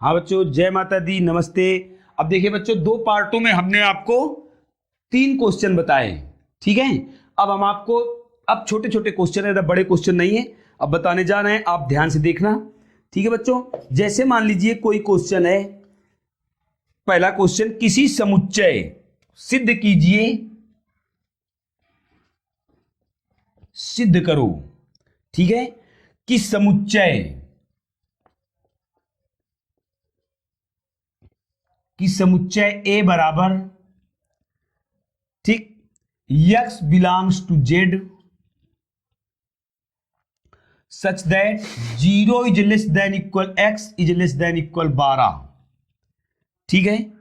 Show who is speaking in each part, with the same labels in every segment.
Speaker 1: हाँ बच्चों, जय माता दी, नमस्ते। अब देखिए बच्चों, दो पार्टों में हमने आपको 3 क्वेश्चन बताए, ठीक है। अब हम आपको अब छोटे छोटे क्वेश्चन है, बड़े क्वेश्चन नहीं है, अब बताने जा रहे हैं, आप ध्यान से देखना, ठीक है बच्चों। जैसे मान लीजिए कोई क्वेश्चन है, पहला क्वेश्चन, किसी समुच्चय सिद्ध कीजिए, सिद्ध करो, ठीक है। कि समुच्चय ए बराबर, ठीक, x belongs to z such that 0 is less than equal x is less than equal 12, ठीक है।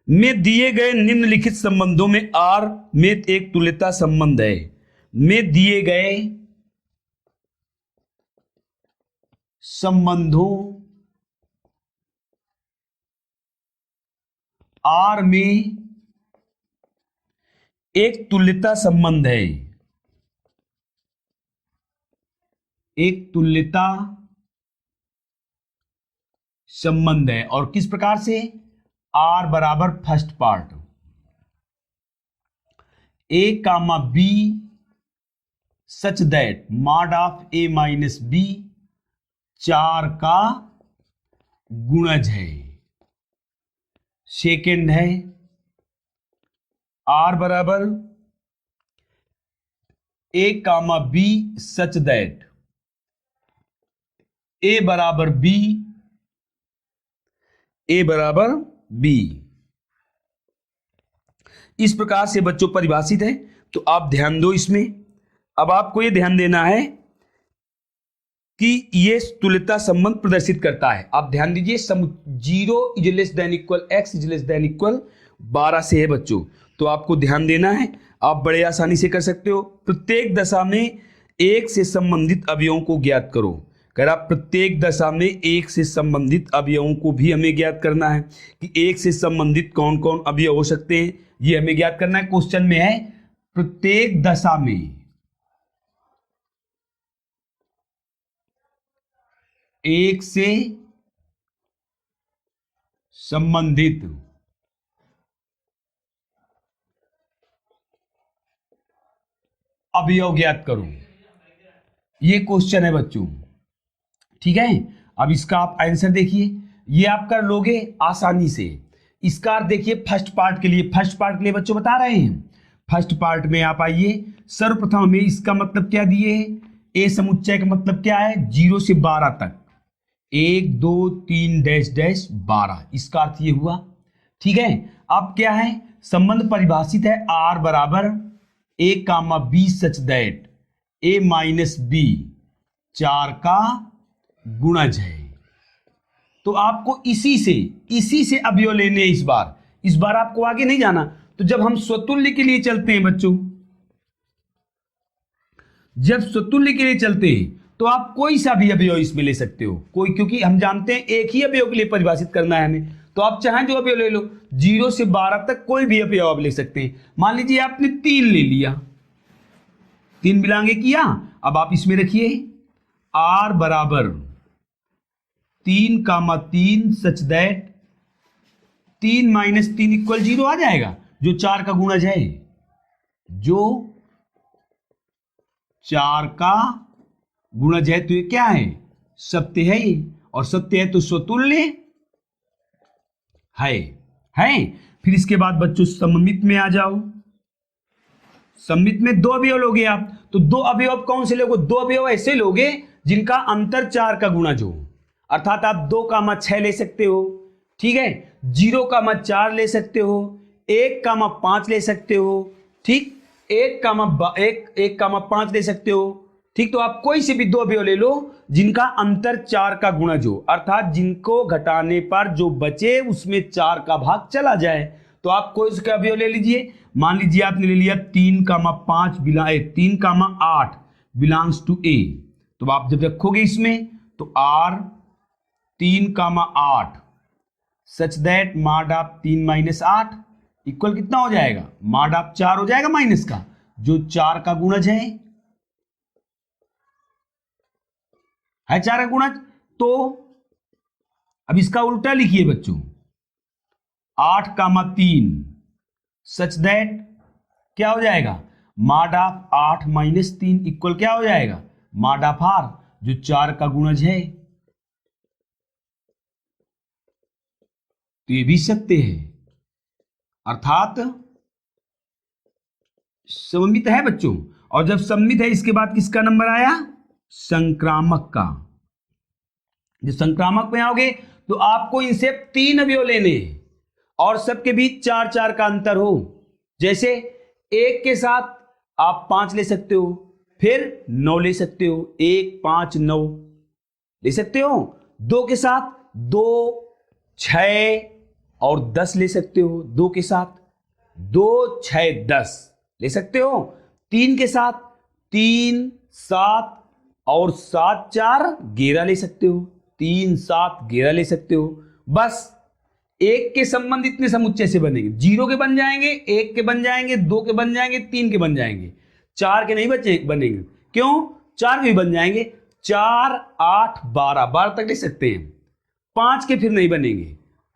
Speaker 1: में दिए गए निम्नलिखित संबंधों में R में एक तुल्यता संबंध है। में दिए गए संबंधों R में एक तुल्यता संबंध है, एक तुल्यता संबंध है। और किस प्रकार से? R बराबर first part A comma B such that mod of A minus B 4 का गुणज है। सेकेंड है R बराबर A comma B such that A बराबर B, A बराबर B, इस प्रकार से बच्चों परिभाषित है। तो आप ध्यान दो इसमें। अब आपको यह ध्यान देना है कि यह तुल्यता संबंध प्रदर्शित करता है। आप ध्यान दीजिए, 0 is less than equal x is less than equal 12 से है बच्चों। तो आपको ध्यान देना है, आप बड़े आसानी से कर सकते हो। प्रत्येक दशा में एक से संबंधित अवयवों को ज्ञात करो। अगर आप प्रत्येक दशा में एक से संबंधित अवयवों को भी हमें ज्ञात करना है कि एक से संबंधित कौन कौन अवयव हो सकते हैं, ये हमें ज्ञात करना है। क्वेश्चन में है प्रत्येक दशा में एक से संबंधित अवयव ज्ञात करो, ये क्वेश्चन है बच्चों, ठीक है। अब इसका आप आंसर देखिए, ये आप कर लोगे आसानी से। इसका देखिए फर्स्ट पार्ट के लिए बच्चों बता रहे हैं। फर्स्ट पार्ट में आप आइए, सर्वप्रथम हमें इसका मतलब क्या दिए है, ए समुच्चय का मतलब क्या है, 0 से 12 तक, 1 2 3 डैश डैश 12, इसका अर्थ ये हुआ, ठीक है। अब क्या है, संबंध परिभाषित है R बराबर A comma B such that A minus B 4 का गुणज है। तो आपको इसी से अवयव लेने हैं इस बार आपको आगे नहीं जाना। तो जब हम स्वतुल्य के लिए चलते हैं बच्चों, तो आप कोई सा भी अवयव इसमें ले सकते हो, कोई, क्योंकि हम जानते हैं एक ही अवयव के लिए परिभाषित करना है हमें। तो आप चाहें जो अवयव ले लो, 0 से 12 तक कोई भी अवयव आप ले सकते हैं। मान लीजिए आपने 3 ले लिया, 3 बिलोंग किया। अब आप इसमें रखिए R बराबर 3 कामा 3 सच दैट 3 माइनस 3 इक्वल 0 आ जाएगा, जो 4 का गुणज है, जो 4 का गुणज है। तो ये क्या है, सत्य है ये, और सत्य है तो स्वतुल्य है। फिर इसके बाद बच्चों सममित में आ जाओ। सममित में 2 अवयव लोगे आप, तो 2 अवयव कौन से लोगे, 2 अवयव ऐसे लोगे जिनका अंतर 4 का गुणज हो। अर्थात आप 2 कामा 6 ले सकते हो, ठीक है, 0 कामा 4 ले सकते हो, 1 कामा 5 ले सकते हो, ठीक, 1 कामा 5 ले सकते हो, ठीक। तो आप कोई से भी 2 अवयव ले लो जिनका अंतर 4 का गुणज हो, अर्थात जिनको घटाने पर जो बचे उसमें 4 का भाग चला जाए। तो आप कोई उसका अवयव ले लीजिए। मान लीजिए आपने ले लिया 3 comma 5 3 comma 8 belongs to A। तो आप जब रखोगे इसमें तो R 3 comma 8 such that mod of 3 minus 8 equal कितना हो जाएगा, मॉड ऑफ 4 हो जाएगा माइनस का, जो 4 का गुणज है 4 का गुणज। तो अब इसका उल्टा लिखिए बच्चों, 8,3 सच दैट क्या हो जाएगा, मॉड ऑफ 8 माइनस 3 इक्वल क्या हो जाएगा, मॉड ऑफ आर जो 4 का गुणज है। तो ये भी सत्य है, अर्थात सममित है बच्चों। और जब सममित है इसके बाद किसका नंबर आया, संक्रामक का। जब संक्रामक में आओगे तो आपको इनसे 3 अवयव लेने हैं और सबके बीच 4-4 का अंतर हो। जैसे 1 के साथ आप 5 ले सकते हो, फिर 9 ले सकते हो, 1 5 9 ले सकते हो। 2 के साथ 2 6 और 10 ले सकते हो, 2 के साथ 2 6 10 ले सकते हो। 3 के साथ 3 7 और 7 4 11 ले सकते हो, 3 7 11 ले सकते हो। बस 1 के संबंध इतने समुच्चय से बनेंगे, 0 के बन जाएंगे, 1 के बन जाएंगे, 2 के बन जाएंगे, 3 के बन जाएंगे, 4 के नहीं बनेंगे। क्यों, 4 के भी बन जाएंगे, 4 8 12 तक ले सकते हैं। 5 के फिर नहीं बनेंगे,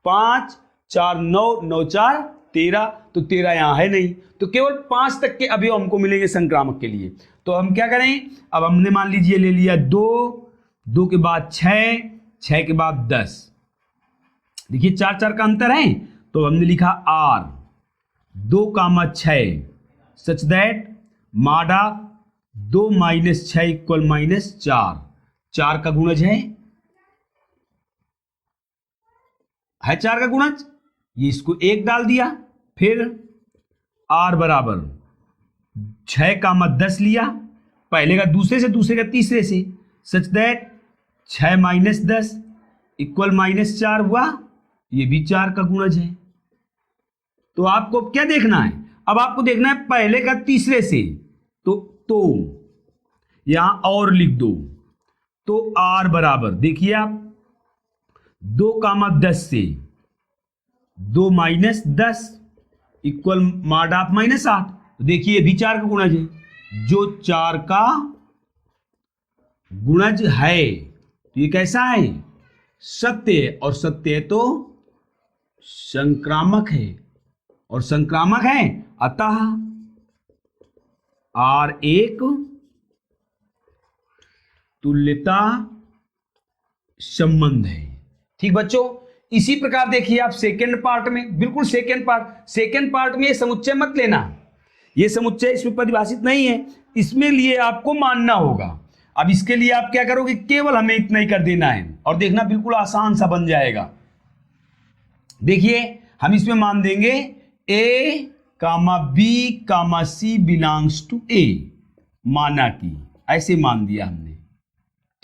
Speaker 1: 5 4 9 9 4 13, तो 13 यहां है नहीं, तो केवल 5 तक के अवयव हमको मिलेंगे संक्रामक के लिए। तो हम क्या करें, अब हमने मान लीजिए ले लिया 2, 2 के बाद 6, 6 के बाद 10, देखिए 4-4 का अंतर है, तो हमने लिखा R 2,6 सच दैट माडा 2 माइनस 6 इक्वल माइनस 4, 4 का गुणज है 4 का गुणज, ये इसको 1 डाल दिया, फिर R बराबर 6,10 लिया, पहले का दूसरे से, दूसरे का तीसरे से, such that 6 minus 10 equal minus 4 हुआ, ये भी 4 का गुणज है। तो आपको क्या देखना है, अब आपको देखना है पहले का तीसरे से, तो यहां और लिख दो, तो R बराबर देखिए आप 2,10 से 2 minus 10 equal mod of minus 8, देखिए भी 4 का गुणज है, जो 4 का गुणज है तो ये कैसा है, सत्य है, और सत्य है तो संक्रामक है, और संक्रामक है अतः R एक तुल्यता संबंध है। ठीक बच्चों, इसी प्रकार देखिए आप सेकेंड पार्ट में, बिल्कुल सेकेंड पार्ट में ये समुच्चय मत लेना, ये समुच्चय इसमें परिभाषित नहीं है, इसमें लिए आपको मानना होगा। अब इसके लिए आप क्या करोगे, केवल हमें इतना ही कर देना है और देखना बिल्कुल आसान सा बन जाएगा। देखिए हम इसमें मान देंगे A, B, C belongs to A, माना कि ऐसे मान दिया हमने।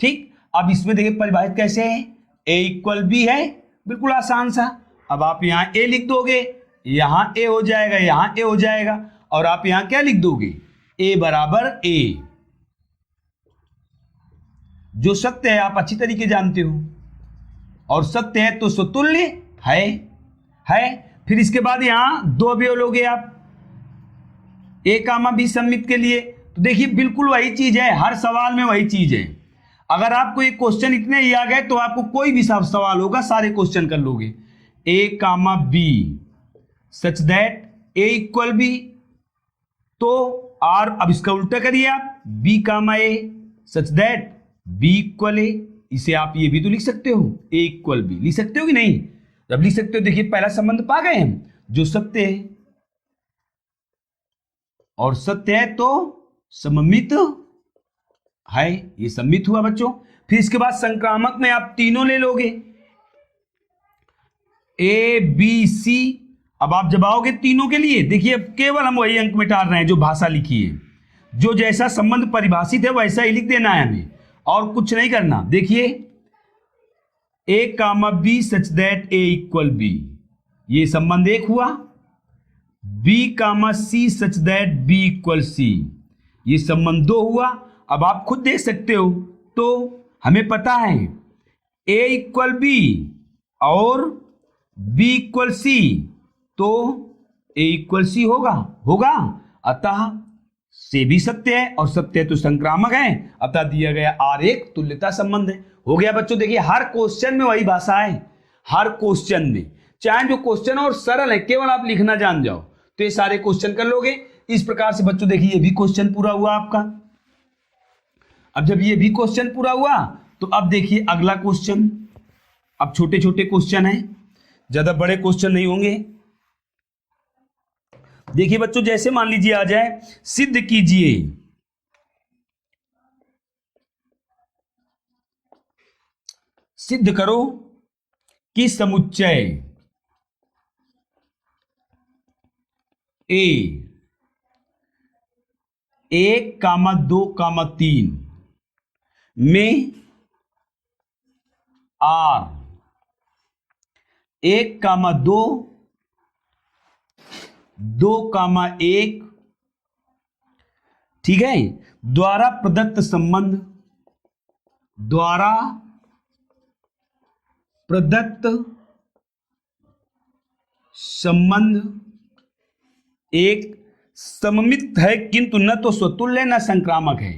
Speaker 1: ठीक, अब इसमें देखिए परिभाषित कैसे है, A इक्वल B है, बिल्कुल आसान सा। अब आप यहां A लिख दोगे, यहां A हो जाएगा, यहां A हो जाएगा, और आप यहां क्या लिख दोगे, A बराबर A, जो सत्य है आप अच्छी तरीके जानते हो, और सत्य है तो स्वतुल्य है। फिर इसके बाद यहां 2 अवयव लोगे आप A, B सममित के लिए, तो देखिए बिल्कुल वही चीज है, हर सवाल में वही चीज है। अगर आपको एक क्वेश्चन इतने ही आ गए तो आपको कोई भी सवाल होगा सारे क्वेश्चन कर लोगे। A, B such that A equal B, तो R, अब इसका उल्टा करिए आप, B, A such that B equal A, इसे आप ये भी तो लिख सकते हो, A इक्वल B लिख सकते हो कि नहीं, जब लिख सकते हो देखिए पहला संबंध पा गए हम, जो सत्य है, और सत्य है तो सममित है, ये सममित हुआ बच्चों। फिर इसके बाद संक्रामक में आप तीनों ले लोगे, A, B, C। अब आप जब आओगे तीनों के लिए, देखिए अब केवल हम वही अंक में डाल रहे हैं जो भाषा लिखी है, जो जैसा संबंध परिभाषित है वैसा ही लिख देना है हमें, और कुछ नहीं करना। देखिए A, B such that A equal B, ये संबंध एक हुआ। B, C such that B equal C, ये संबंध 2 हुआ। अब आप खुद देख सकते हो, तो हमें पता है A इक्वल B और B इक्वल C, तो A इक्वल C होगा, अतः से भी सत्य है, और सत्य तो संक्रामक है, अतः दिया गया R एक तुल्यता संबंध है। हो गया बच्चों, देखिए हर क्वेश्चन में वही भाषा है, हर क्वेश्चन में, चाहे जो क्वेश्चन और सरल है, केवल आप लिखना जान जाओ तो ये सारे क्वेश्चन कर लोगे। इस प्रकार से बच्चों देखिए ये भी क्वेश्चन पूरा हुआ आपका। अब जब ये भी क्वेश्चन पूरा हुआ तो अब देखिए अगला क्वेश्चन। अब छोटे छोटे क्वेश्चन हैं, ज्यादा बड़े क्वेश्चन नहीं होंगे। देखिए बच्चों, जैसे मान लीजिए आ जाए, सिद्ध कीजिए सिद्ध करो कि समुच्चय ए 1,2,3 में R 1,2 2,1 ठीक है, द्वारा प्रदत्त संबंध एक सममित है किंतु न तो स्वतुल्य न संक्रामक है।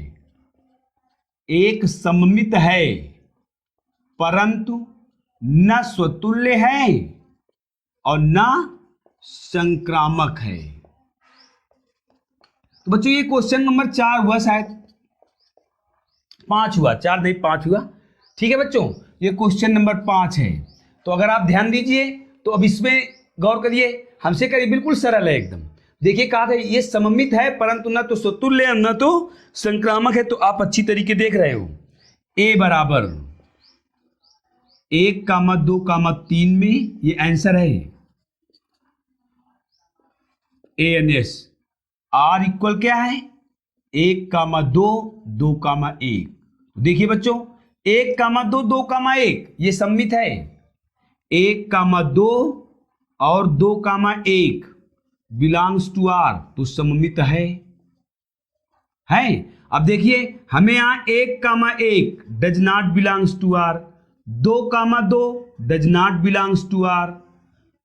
Speaker 1: एक सममित है परंतु न स्वतुल्य है और न संक्रामक है। तो बच्चों ये क्वेश्चन नंबर 4 हुआ, शायद 5 हुआ, 4 नहीं 5 हुआ। ठीक है बच्चों, ये क्वेश्चन नंबर 5 है। तो अगर आप ध्यान दीजिए तो अब इसमें गौर करिए, हमसे करिए, बिल्कुल सरल है एकदम। देखिए कहा था ये सममित है परंतु न तो स्वतुल्य है न तो संक्रामक है। तो आप अच्छी तरीके देख रहे हो, ए बराबर 1,2,3 में ये आंसर है ANS। R इक्वल क्या है 1,2 2,1। देखिए बच्चों 1,2 2,1 ये सममित है, 1,2 और 2,1 बिलोंग्स टू R तो सममित है। अब देखिए हमें यहां 1,1 does not belongs to R, 2,2 does not belongs to R,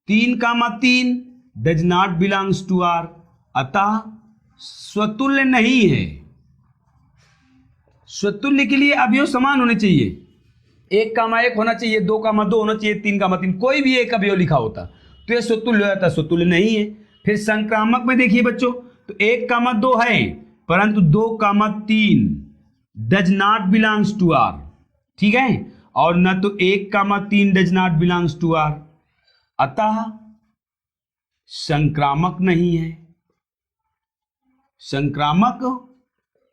Speaker 1: 3,3 does not belongs to R, अतः स्वतुल्य नहीं है। स्वतुल्य के लिए अवयव समान होने चाहिए, 1,1 होना चाहिए, 2,2 होना चाहिए, 3,3 कोई भी एक अवयव लिखा होता तो यह स्वतुल्य हो जाता, स्वतुल्य नहीं है। फिर संक्रामक में देखिए बच्चों, तो 1,2 है परंतु 2,3 does not belongs to R, ठीक है, और न तो 1,3 does not belongs to R, अतः संक्रामक नहीं है, संक्रामक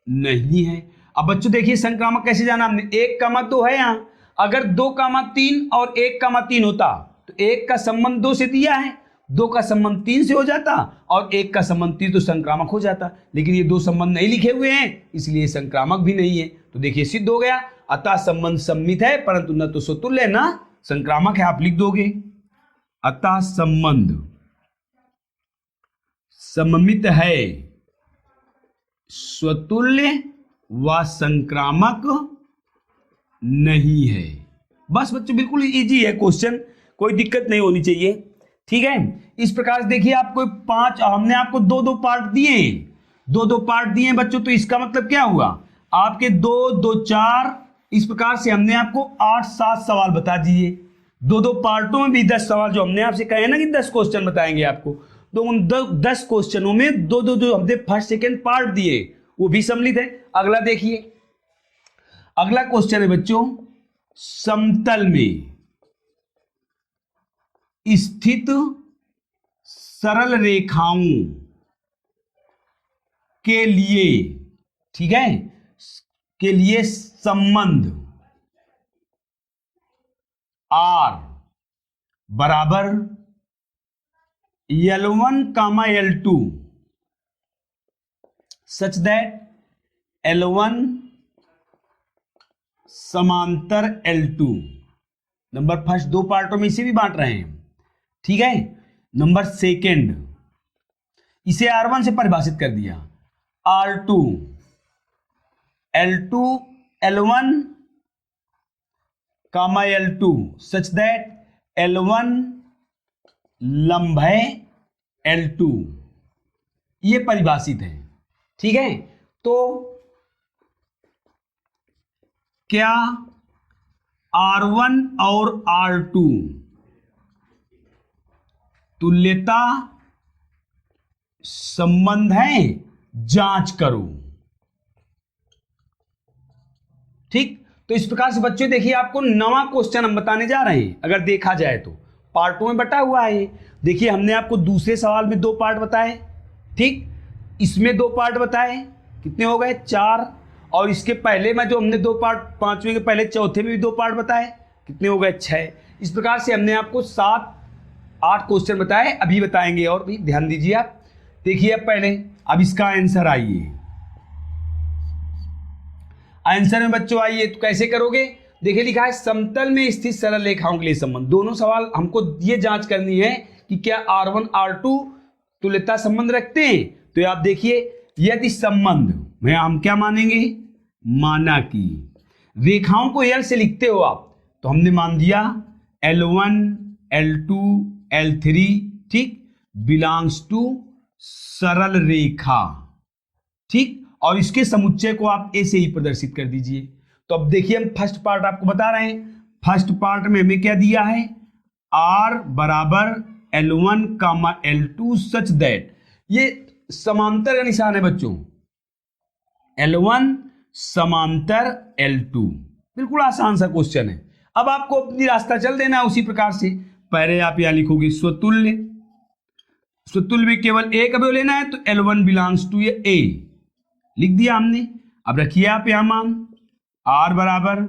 Speaker 1: नहीं है। अब बच्चों देखिए संक्रामक कैसे जाना हमने, 1,2 है यहां, अगर 2,3 और 1,3 होता तो 1 का संबंध 2 से दिया है, 2 का संबंध 3 से हो जाता और 1 का संबंध 3 तो संक्रामक हो जाता, लेकिन ये 2 संबंध नहीं लिखे हुए हैं इसलिए संक्रामक भी नहीं है। तो देखिए सिद्ध हो गया, अतः संबंध सम्मित है परंतु न तो स्वतुल्य न संक्रामक है। आप लिख दोगे अतः संबंध सममित है, स्वतुल्य व संक्रामक नहीं है। बस बच्चों बिल्कुल इजी है क्वेश्चन, कोई दिक्कत नहीं होनी चाहिए। ठीक है, इस प्रकार से देखिए आपको 5, हमने आपको 2-2 पार्ट दिए, 2-2 पार्ट दिए बच्चों, तो इसका मतलब क्या हुआ आपके 2 2 4, इस प्रकार से हमने आपको 8-7 सवाल बता दिए। 2-2 पार्टों में भी 10 सवाल जो हमने आपसे कहे ना कि 10 क्वेश्चन बताएंगे आपको, तो उन 10 क्वेश्चनों में 2-2 जो हमने फर्स्ट सेकेंड पार्ट दिए वो भी सम्मिलित है। अगला देखिए, अगला क्वेश्चन है बच्चों, समतल में स्थित सरल रेखाओं के लिए, ठीक है, के लिए संबंध R बराबर L1, L2 such that L1 समांतर L2। नंबर फर्स्ट 2 पार्टों में इसे भी बांट रहे हैं, ठीक है। नंबर सेकेंड इसे R1 से परिभाषित कर दिया, R2 L2 L1 L2 such that L1 लंब है L2, ये परिभाषित है, ठीक है। तो क्या R1 और R2 तुल्यता संबंध है, जांच करो। ठीक, तो इस प्रकार से बच्चों देखिए आपको नवा क्वेश्चन हम बताने जा रहे हैं। अगर देखा जाए तो पार्टों में बटा हुआ है। देखिए हमने आपको दूसरे सवाल में 2 पार्ट बताए, ठीक, इसमें 2 पार्ट बताए, कितने हो गए 4, और इसके पहले में जो हमने 2 पार्ट, 5वें के पहले चौथे में भी 2 पार्ट बताए, कितने हो गए 6। इस प्रकार से हमने आपको 7-8 क्वेश्चन बताए, अभी बताएंगे और भी, ध्यान दीजिए आप। देखिए अब पहले, अब इसका आंसर आइए, आंसर में बच्चों आइए तो कैसे करोगे। देखिए लिखा है समतल में स्थित सरल रेखाओं के लिए संबंध। दोनों सवाल हमको ये जांच करनी है कि क्या R1 R2 तुल्यता संबंध रखते हैं। तो आप देखिए, यदि संबंध में हम क्या मानेंगे, माना कि रेखाओं को L से लिखते हो आप, तो हमने मान दिया L1 L2 L3, ठीक, बिलोंग्स टू सरल रेखा, ठीक, और इसके समुच्चय को आप ऐसे ही प्रदर्शित कर दीजिए। तो अब देखिए हम फर्स्ट पार्ट आपको बता रहे हैं। फर्स्ट पार्ट में हमें क्या दिया है, R बराबर L1 comma L2 such that, ये समांतर का निशान है बच्चों, L1 समांतर L2, बिल्कुल आसान सा क्वेश्चन है। अब आपको अपनी रास्ता चल देना है उसी प्रकार से। पहले आप यहां लिखोगे स्वतुल्य, स्वतुल्य में केवल एक अवयव लेना है, तो L1 बिलोंग्स टू ये A लिख दिया हमने। अब रखिए आप यहां मान R बराबर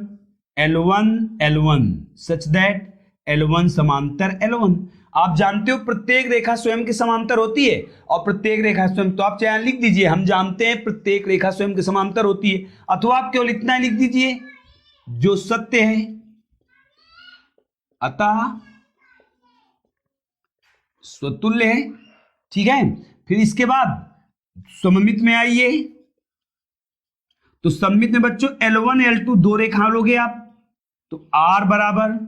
Speaker 1: L1 L1 such that L1 समांतर L1। आप जानते हो प्रत्येक रेखा स्वयं के समांतर होती है, और प्रत्येक रेखा स्वयं, तो आप चाहे लिख दीजिए, हम जानते हैं प्रत्येक रेखा स्वयं के समांतर होती है, अथवा आप केवल इतना लिख दीजिए जो सत्य है, अतः स्वतुल्य है, ठीक है। फिर इसके बाद सममित में आइए, तो सममित में बच्चों L1 L2 2 रेखा लोगे आप, तो R बराबर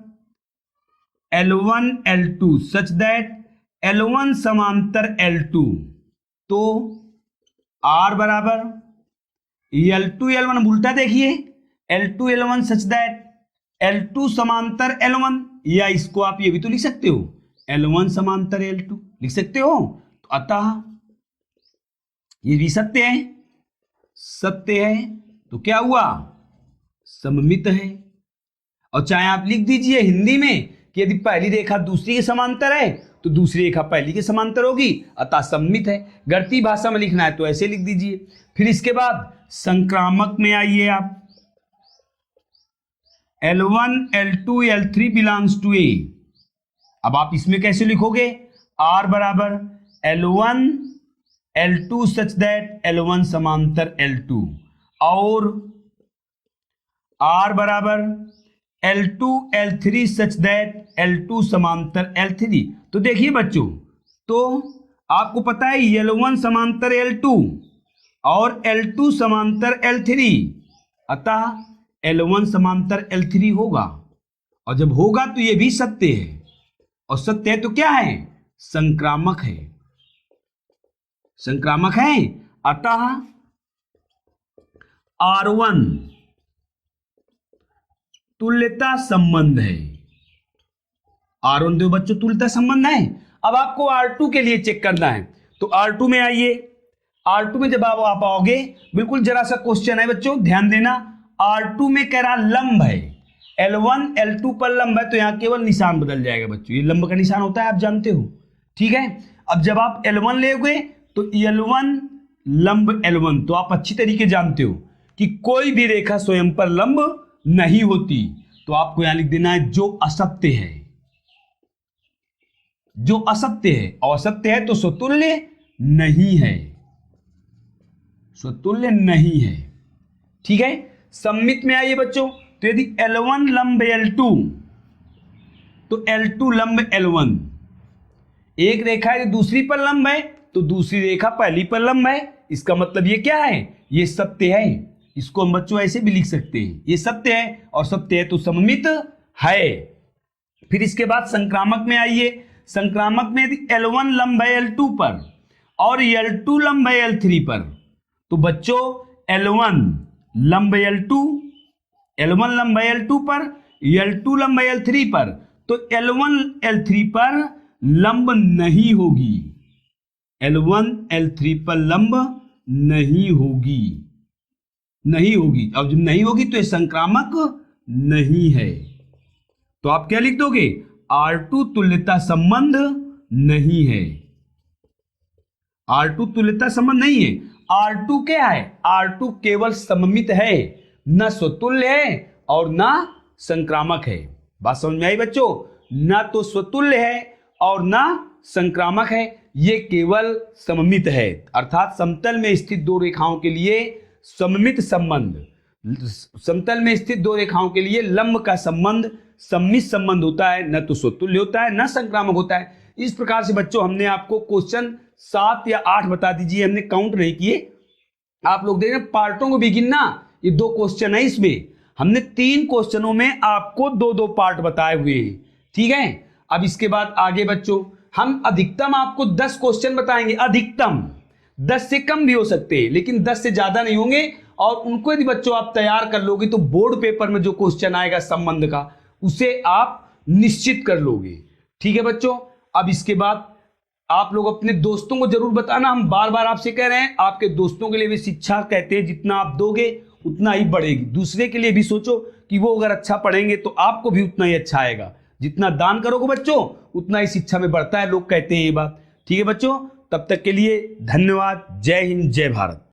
Speaker 1: L1 L2 such that L1 समांतर L2, तो R बराबर L2 L1 उल्टा देखिए, L2 L1 such that L2 समांतर L1, या इसको आप ये भी तो लिख सकते हो L1 समांतर L2 लिख सकते हो। तो अतः ये भी सत्य है, सत्य है, तो क्या हुआ, सममित है। और चाहे आप लिख दीजिए हिंदी में कि यदि पहली रेखा दूसरी के समांतर है तो दूसरी रेखा पहली के समांतर होगी, अतः सममित है। गणितीय भाषा में लिखना है तो ऐसे लिख दीजिए। फिर इसके बाद संक्रामक में आइए आप, L1 L2 L3 belongs to A। अब आप इसमें कैसे लिखोगे, R बराबर L1 L2 such that L1 समांतर L2, और R बराबर L2 L3 such that L2 समांतर L3। तो देखिए बच्चों, तो आपको पता है L1 समांतर L2 और L2 समांतर L3, अतः L1 समांतर L3 होगा, और जब होगा तो यह भी सत्य है, और सत्य है तो क्या है, संक्रामक है, संक्रामक है। अतः R1 तुल्यता संबंध है, R1 तो बच्चों तुल्यता संबंध है। अब आपको R2 के लिए चेक करना है, तो R2 में आइए। R2 में जब आप आओगे, बिल्कुल जरा सा क्वेश्चन है बच्चों, ध्यान देना। R2 में कह रहा लंब है, L1 L2 पर लंब है, तो यहां केवल निशान बदल जाएगा बच्चों, ये लंब का निशान होता है, आप जानते हो, ठीक है। अब जब आप L1 लेोगे तो L1 लंब L1, तो आप अच्छी तरीके जानते हो कि कोई भी रेखा स्वयं पर लंब नहीं होती, तो आपको यहां लिख देना है जो असत्य है, जो असत्य है, और असत्य है तो स्वतुल्य नहीं है, स्वतुल्य नहीं है, ठीक है। सममित में आइए बच्चों, तो यदि L1 लंब L2 तो L2 लंब L1, एक रेखा यदि दूसरी पर लंब है तो दूसरी रेखा पहली पर लंब है, इसका मतलब ये क्या है, ये सत्य है। इसको हम बच्चों ऐसे भी लिख सकते हैं, ये सत्य है, और सत्य है तो सममित है। फिर इसके बाद संक्रामक में आइए। संक्रामक में यदि L1 लंब है L2 पर और L2 लंब है L3 पर, तो बच्चों L1 लंब L2, L1 लंब L2 पर, L2 लंब L3 पर, तो L1 L3 पर लंब नहीं होगी, L1 L3 पर लंब नहीं होगी, नहीं होगी। अब जब नहीं होगी तो ये संक्रामक नहीं है, तो आप क्या लिख दोगे, R2 तुल्यता संबंध नहीं है, R2 तुल्यता संबंध नहीं है। R2 क्या है, R2 केवल सममित है, न स्वतुल्य है और न संक्रामक है। बात समझ में आई बच्चों, न तो स्वतुल्य है और न संक्रामक है, ये केवल सममित है। अर्थात समतल में स्थित दो रेखाओं के लिए सममित संबंध, समतल में स्थित दो रेखाओं के लिए लंब का संबंध सम्मित संबंध होता है, न तो स्वतुल्य होता है न संक्रामक होता है। इस प्रकार से बच्चों हमने आपको क्वेश्चन 7 या 8 बता दीजिए, हमने काउंट नहीं किए, आप लोग देख रहे हैं पार्टों को भी गिनना। ये 2 क्वेश्चन है, इसमें हमने 3 क्वेश्चनों में आपको 2-2 पार्ट बताए हुए हैं, ठीक है। अब इसके बाद आगे बच्चों हम अधिकतम आपको 10 क्वेश्चन बताएंगे, अधिकतम 10 से कम भी हो सकते हैं लेकिन 10 से ज्यादा नहीं होंगे। और उनको यदि बच्चों आप तैयार कर लोगे तो बोर्ड पेपर में जो क्वेश्चन आएगा संबंध का, उसे आप निश्चित कर लोगे, ठीक है बच्चों। अब इसके बाद आप लोग अपने दोस्तों को जरूर बताना, हम बार बार आपसे कह रहे हैं, आपके दोस्तों के लिए भी शिक्षा कहते हैं जितना आप दोगे उतना ही बढ़ेगी। दूसरे के लिए भी सोचो कि वो अगर अच्छा पढ़ेंगे तो आपको भी उतना ही अच्छा आएगा, जितना दान करोगे बच्चों उतना ही शिक्षा में बढ़ता है, लोग कहते हैं ये बात, ठीक है बच्चों। तब तक के लिए धन्यवाद, जय हिंद, जय भारत।